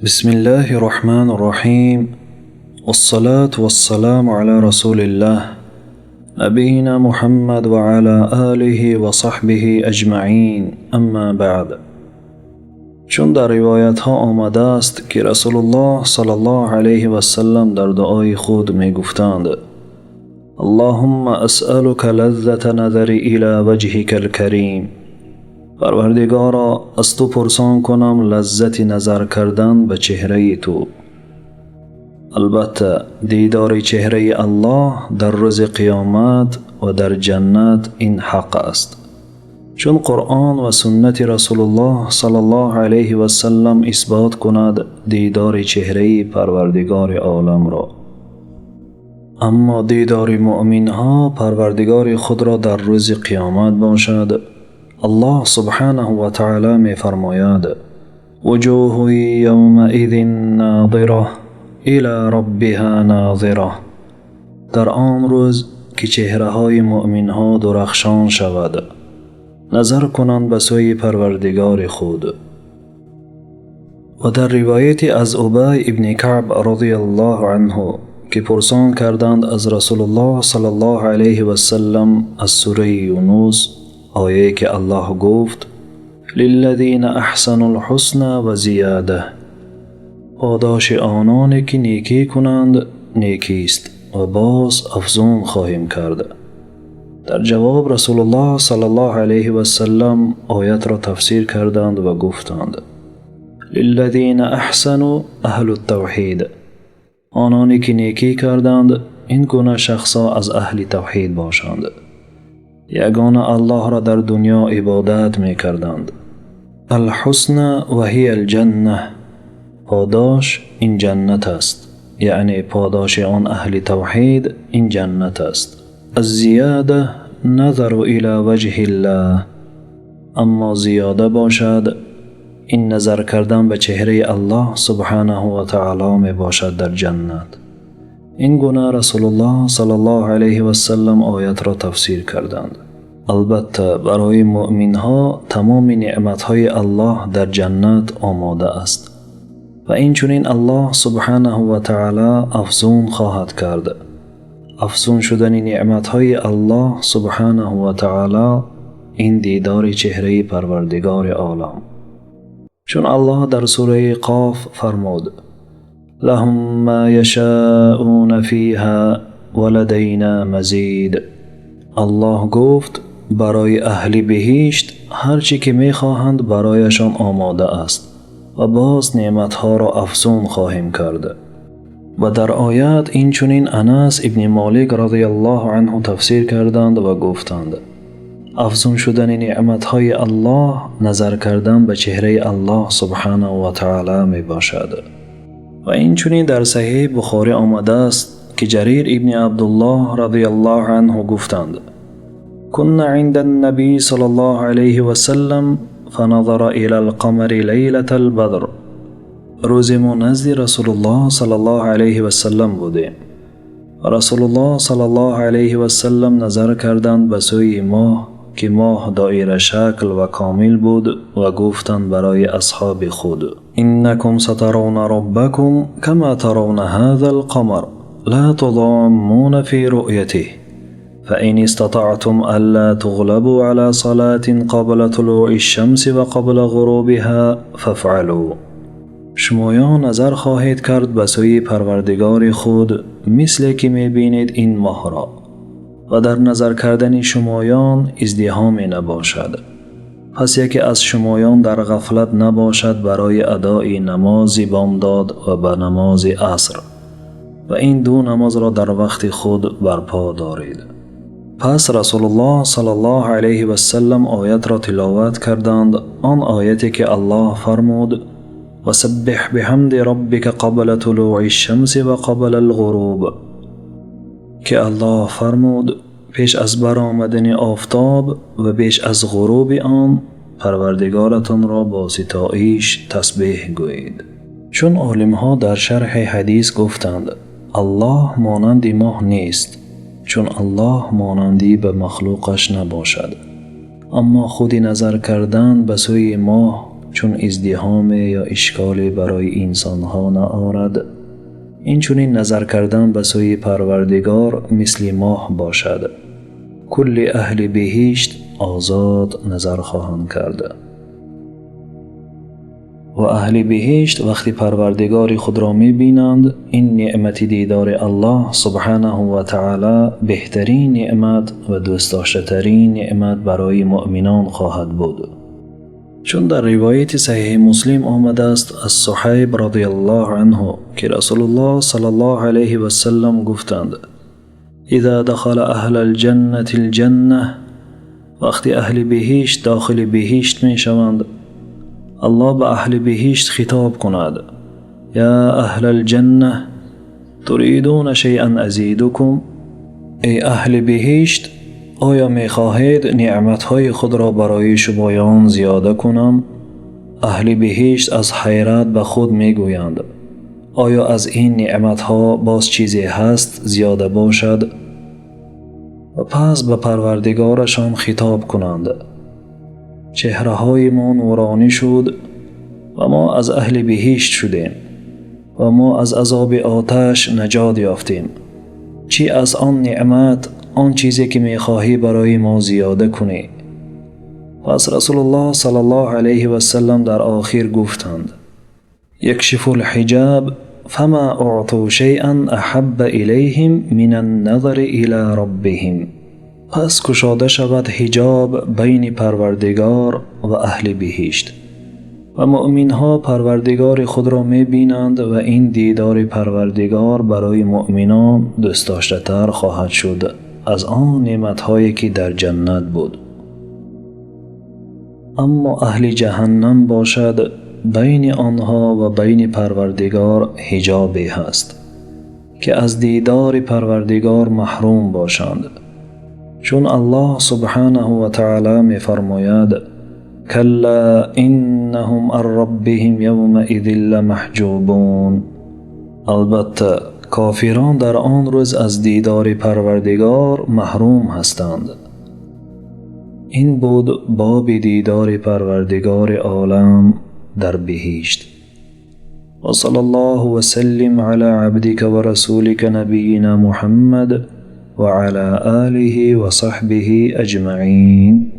بسم الله الرحمن الرحيم، والصلاة والسلام على رسول الله نبينا محمد وعلى آله وصحبه اجمعین. اما بعد، چون در روایت ها آمده است که رسول الله صلی الله علیه و سلم در دعای خود می گفتند: اللهم اسألك لذة نظری الى وجهك الكریم. پروردگارا، از تو پرسان کنم لذت نظر کردن به چهره تو. البته دیدار چهره الله در روز قیامت و در جنت این حق است، چون قرآن و سنت رسول الله صلی الله علیه و سلم اثبات کند دیدار چهره پروردگار عالم را. اما دیدار مؤمن ها پروردگار خود را در روز قیامت باشد. الله سبحانه و تعالی می فرماید: وجوه یومئذ ناظره الی ربها ناظره. در آن روز که چهره های مؤمن ها درخشان شود، نظر کنند به سوی پروردگار خود. و در روایت از ابی ابن کعب رضی الله عنه که پرسان کردند از رسول الله صلی الله علیه و سلم از سوره یونس، آیه که الله گفت: للذین احسنوا الحسن و زیاده. پاداش آنانی که نیکی کنند نیکیست و باز افزون خواهیم کرد. در جواب رسول الله صلی الله علیه و سلم آیت را تفسیر کردند و گفتند: للذین احسنوا اهل التوحید. آنانی که نیکی کردند این گونه شخصا از اهل توحید باشند، یگانه الله را در دنیا عبادت می کردند. الحسن و هی الجنه. پاداش این جنت است، یعنی پاداش آن اهل توحید این جنت است. الزیاده نظر الی وجه الله. اما زیاده باشد این نظر کردن به چهره الله سبحانه و تعالی می باشد در جنت. این گونه رسول الله صلی الله علیه و سلم آیت را تفسیر کردند. البته برای مؤمن ها تمام نعمت های الله در جنت آماده است و این چنین الله سبحانه و تعالی افزون خواهد کرد. افزون شدن نعمت های الله سبحانه و تعالی این دیدار چهره پروردگار عالم، چون الله در سوره قاف فرمود: لهم ما یشاءون فیها ولدینا مزید. الله گفت برای اهل بهشت هرچی که می خواهند برایشان آماده است و باز نعمتها را افزون خواهیم کرد. و در آیات این چنین انس ابن مالک رضی الله عنه تفسیر کردند و گفتند: افزون شدن نعمتهای الله نظر کردن به چهره الله سبحانه و تعالی می باشد. و این چنین در صحیح بخاری آمده است که جریر ابن عبدالله رضی الله عنه گفتند: كنا عند النبي صلى الله عليه وسلم فنظر إلى القمر ليلة البدر. روز ما نزد رسول الله صلی الله علیه و سلم بودیم. رسول الله صلی الله علیه و سلم نظر کردند به سوی ماه که ماه دایره شکل و کامل بود و گفتند برای اصحاب خود: انکم سترون ربکم کما ترون هذا القمر لا تضامون في رؤيته فإن استطعتم ألا تغلبوا على صلاة قبل طلوع الشمس وقبل غروبها فافعلوا. شمایان نظر خواهید کرد به سوی پروردگار خود مثل که می بینید این ماه را، و در نظر کردن شمایان ازدحامی نباشد. پس یکی از شمایان در غفلت نباشد برای ادای نماز بامداد و به نماز عصر، و این دو نماز را در وقت خود برپا دارید. پس رسول الله صلی الله علیه و سلم آیت را تلاوت کردند، آن آیتی که الله فرمود: وسبح بحمد ربک قبل طلوع الشمس و قبل الغروب، که الله فرمود پیش از برآمدن آفتاب و پیش از غروب آن پروردگارتان را با ستایش تسبیح گویید. چون عالم‌ها در شرح حدیث گفتند الله مانند ماه نیست، چون الله مانندی به مخلوقش نباشد. اما خود نظر کردن به سوی ماه چون ازدحام یا اشکالی برای انسانها نآورد، این چنین نظر کردن به سوی پروردگار مثل ماه باشد. کل اهل بهشت آزاد نظر خواهند کرد. و اهل بهشت وقتی پروردگار خود را می بینند، این نعمت دیدار الله سبحانه و تعالی بهترین نعمت و دوست داشته ترین نعمت برای مؤمنان خواهد بود. چون در روایت صحیح مسلم آمده است از صحیب رضی الله عنه که رسول الله صلی الله علیه و سلم گفتند: اذا دخل اهل الجنة الجنة، وقتی اهل بهشت داخل بهشت می شوند، الله به اهل بهشت خطاب کند: یا اهل الجنة تريدون شيئا ازیدکم؟ ای اهل بهشت، آیا می خواهید نعمتهای خود را برای شمایان زیاده کنم؟ اهل بهشت از حیرت به خود می گویند: آیا از این نعمتها باز چیزی هست زیاده باشد؟ و پس به پروردگارشان خطاب کنند: چهره‌های ما نورانی شد و ما از اهل بهشت شدیم و ما از عذاب آتش نجات یافتیم. چی از آن نعمت، آن چیزی که می‌خواهی برای ما زیاده کنی؟ پس رسول الله صلی الله علیه و سلم در آخر گفتند: یکشف الحجاب فما اعطوا شیئا احب الیهم من النظر الی ربهم. پس گشاده شود حجاب بین پروردگار و اهل بهشت و مؤمنها پروردگار خود را می بینند و این دیدار پروردگار برای مؤمنان دوست داشته تر خواهد شد از آن نعمت‌هایی که در جنت بود. اما اهل جهنم باشد، بین آنها و بین پروردگار حجابی هست که از دیدار پروردگار محروم باشند. چون الله سبحانه و تعالی می فرماید: کلا انهم عن ربهم یومئذ لمحجوبون. البته کافران در آن روز از دیدار پروردگار محروم هستند. این بود باب دیدار پروردگار عالم در بهشت. و صلی الله و سلم علی عبدک و رسولک نبینا محمد و علی آله و صحبه اجمعین.